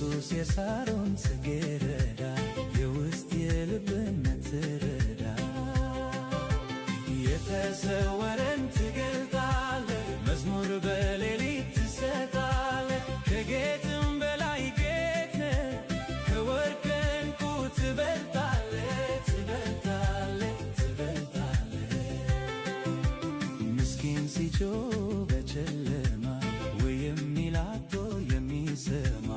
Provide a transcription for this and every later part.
ኢየሱስ የሳሮን ጽጌረዳ የውስጥ የልብን ትረዳ የተሰወረን ትገልጣለህ መዝሙር በሌሊት ትሰጣለህ ከጌጥም በላይ ጌጥ ነህ ከወርቅ ዕንቁ ትበልጣለህ ትበልጣለህ ትበልጣለህ ምስኪን ሲጮህ በጨለማ ወይም ሚላቶ የሚሰማ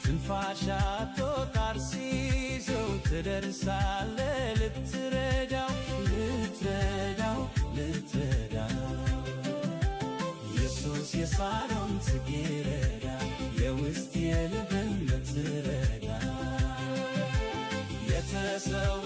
ትንፋሽ አጥቶ ጣር ሲይዘው ትደርሳለህ ልትረዳው ልትረዳው ልትረዳው ኢየሱስ የሳሮን ጽጌረዳ የውስጥ የልብን ትረዳ የተሰወ